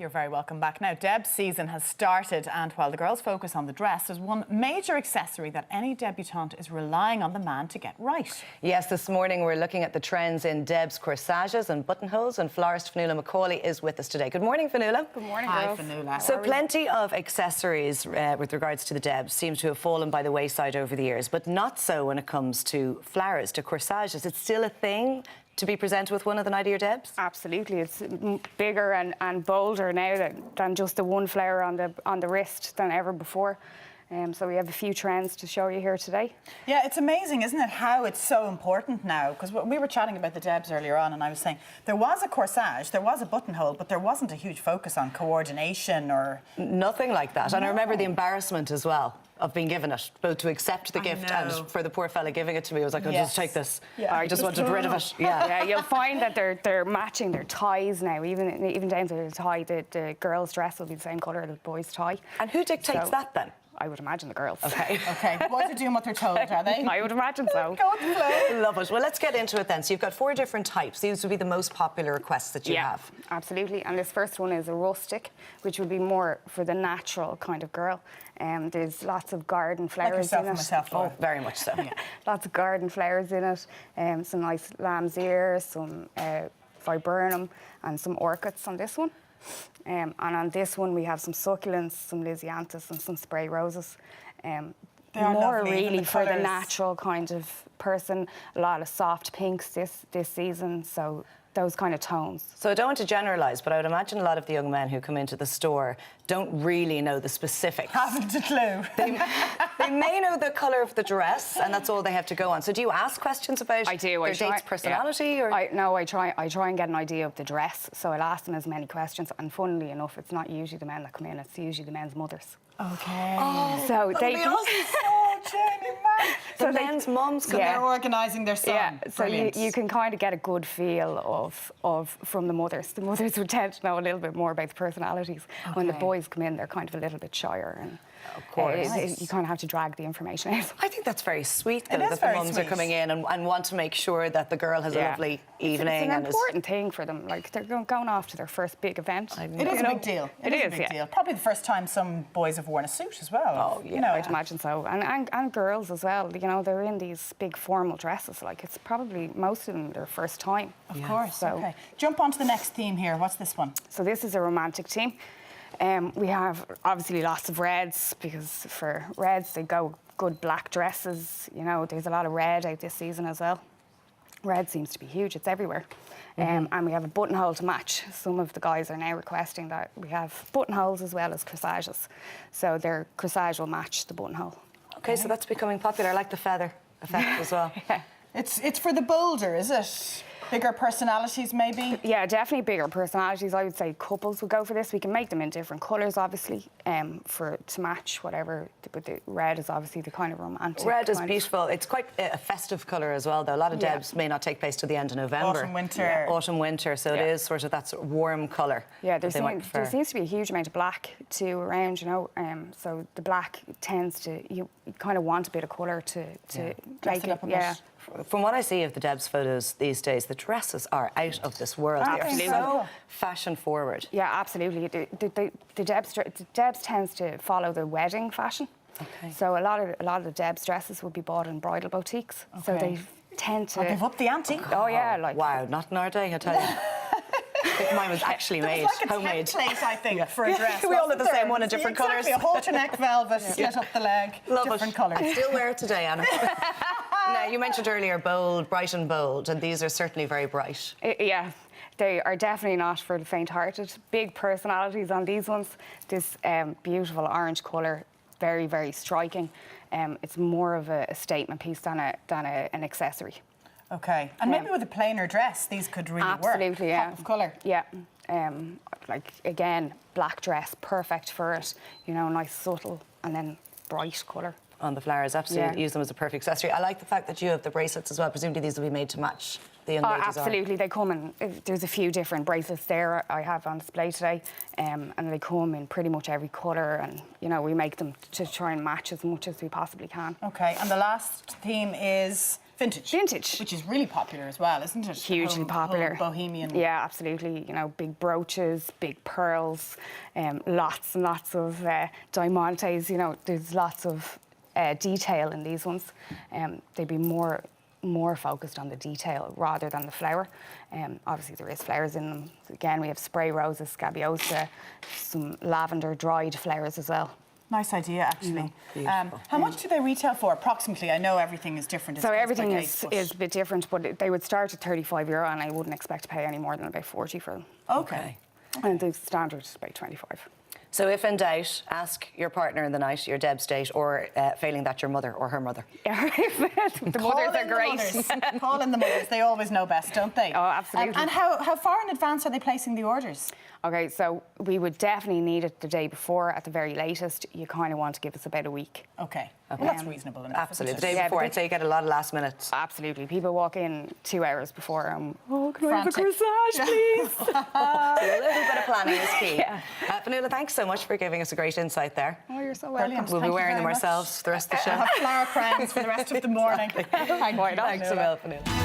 You're very welcome back. Now, Deb's season has started, and while the girls focus on the dress, there's one major accessory that any debutante is relying on the man to get right. Yes, this morning we're looking at the trends in Deb's corsages and buttonholes, and florist Fionnuala Macaulay is with us today. Good morning, Fionnuala. Good morning, Hi, girls. Fionnuala. So plenty of accessories with regards to the Debs seem to have fallen by the wayside over the years, but not so when it comes to flowers, to corsages. It's still a thing to be presented with one of the night of your Debs? Absolutely, it's bigger and bolder now than just the one flower on the wrist than ever before. So we have a few trends to show you here today. Yeah, it's amazing, isn't it, how it's so important now? Because we were chatting about the Debs earlier on, and I was saying there was a corsage, there was a buttonhole, but there wasn't a huge focus on coordination or... Nothing like that. No. And I remember the embarrassment as well of being given it, both to accept the gift and for the poor fella giving it to me. I was like, I'll just take this. Yeah. I just wanted rid of it. Yeah. Yeah, you'll find that they're matching their ties now, even down to the tie. The girl's dress will be the same colour as the boy's tie. And who dictates that then? I would imagine the girls. Okay. Okay, boys are doing what they're told, are they? I would imagine so. Go with the flow. Love it. Well, let's get into it then. So you've got 4 different types. These would be the most popular requests that you have. Absolutely. And this first one is a rustic, which would be more for the natural kind of girl. There's lots of garden flowers like yourself in it. And myself, Oh, very much so. Yeah. Lots of garden flowers in it. Some nice lamb's ear, some viburnum, and some orchids on this one. And on this one we have some succulents, some lisianthus and some spray roses. They are more lovely, really the for the colours. natural kind of person. A lot of soft pinks this season, so those kind of tones. So I don't want to generalise, but I would imagine a lot of the young men who come into the store don't really know the specifics. Haven't a clue. They may know the colour of the dress, and that's all they have to go on. So do you ask questions about their date's personality? Yeah. Or? I try and get an idea of the dress, so I'll ask them as many questions. And funnily enough, it's not usually the men that come in, it's usually the men's mothers. Okay. Oh, so they The men's mums come They're organising their son. Yeah, so Brilliant. you can kind of get a good feel of from the mothers. The mothers would tend to know a little bit more about the personalities. When the boys come in, they're kind of a little bit shyer, and of course, you kind of have to drag the information out. I think that's very sweet, though, It is that the very mums are sweet. coming in and want to make sure that the girl has a lovely evening. It's an important thing for them. Like, they're going off to their first big event. It is a big deal. It is a big deal. Probably the first time some boys have worn a suit as well. Oh, you know, I'd imagine so. And girls as well. You know, they're in these big formal dresses. Like, it's probably most of them their first time. Of course. So, okay. Jump on to the next theme here. What's this one? So this is a romantic theme. We have obviously lots of reds, because for reds they go good black dresses. You know, there's a lot of red out this season as well. Red seems to be huge, it's everywhere. And we have a buttonhole to match. Some of the guys are now requesting that we have buttonholes as well as corsages. So their corsage will match the buttonhole. Okay, so that's becoming popular. I like the feather effect as well. Yeah. It's for the bolder, is it? Bigger personalities, maybe? Yeah, definitely bigger personalities. I would say couples would go for this. We can make them in different colours, obviously, to match whatever. But the red is obviously the kind of romantic. Red is beautiful. It's quite a festive colour as well, though. A lot of Debs may not take place till the end of November. Autumn, winter. Yeah. Autumn, winter. So it is sort of that warm colour. Yeah, there seems to be a huge amount of black too around, you know. So the black tends to, you kind of want a bit of colour to Dress it up a bit. From what I see of the Debs photos these days, the dresses are out of this world. Absolutely. They are so fashion forward. Yeah, absolutely. The Debs tends to follow the wedding fashion. Okay. So a lot of the Debs dresses would be bought in bridal boutiques. Okay. So they tend to... They've upped the ante. Oh, yeah. Like, wow, not in our day, I tell you. I think mine was actually made, like a homemade. template, I think, for a dress. We all had the wasn't same there? one in different colours. Exactly, a halter neck velvet, slit up the leg, different colours. I still wear it today, Anna. Now, you mentioned earlier bold, bright and bold, and these are certainly very bright. Yeah, they are definitely not for the faint-hearted. Big personalities on these ones. This beautiful orange colour, very, very striking. It's more of a statement piece than an accessory. Okay, and maybe with a plainer dress, these could really work. Absolutely, yeah. Pop of colour. Yeah. Like, again, black dress, perfect for it. You know, nice, subtle, and then bright colour. On the flowers, absolutely. Yeah. Use them as a perfect accessory. I like the fact that you have the bracelets as well. Presumably these will be made to match the young ladies. Absolutely, they come in. There's a few different bracelets there I have on display today, and they come in pretty much every colour, and you know, we make them to try and match as much as we possibly can. Okay, and the last theme is Vintage. Vintage. Which is really popular as well, isn't it? Hugely popular. Bohemian. Yeah, absolutely. You know, big brooches, big pearls, lots and lots of diamantes. You know, there's lots of detail in these ones. They'd be more focused on the detail rather than the flower. Obviously, there is flowers in them. Again, we have spray roses, scabiosa, some lavender dried flowers as well. Nice idea, actually. How much do they retail for, approximately? I know everything is different. So everything is a bit different, but they would start at €35, and I wouldn't expect to pay any more than about 40 for them. Okay. And the standard is about 25. So if in doubt, ask your partner in the night, your Deb's date, or failing that, your mother or her mother. The mothers are great. Call in the mothers. They always know best, don't they? Oh, absolutely. And how far in advance are they placing the orders? Okay, so we would definitely need it the day before at the very latest. You kind of want to give us about a week. Okay. Well, that's reasonable enough. Absolutely. The Isn't it? day before, I'd say you get a lot of last minute. Absolutely. People walk in 2 hours before and, can I have a Frantic. corsage, please? So a little bit of planning is key. Fionnuala, thanks so much for giving us a great insight there. Oh, you're so welcome. Brilliant. We'll Thank be you wearing them very much. ourselves for the rest of the show. Have flower crowns for the rest of the morning. Thank you. Thanks a million, Fionnuala.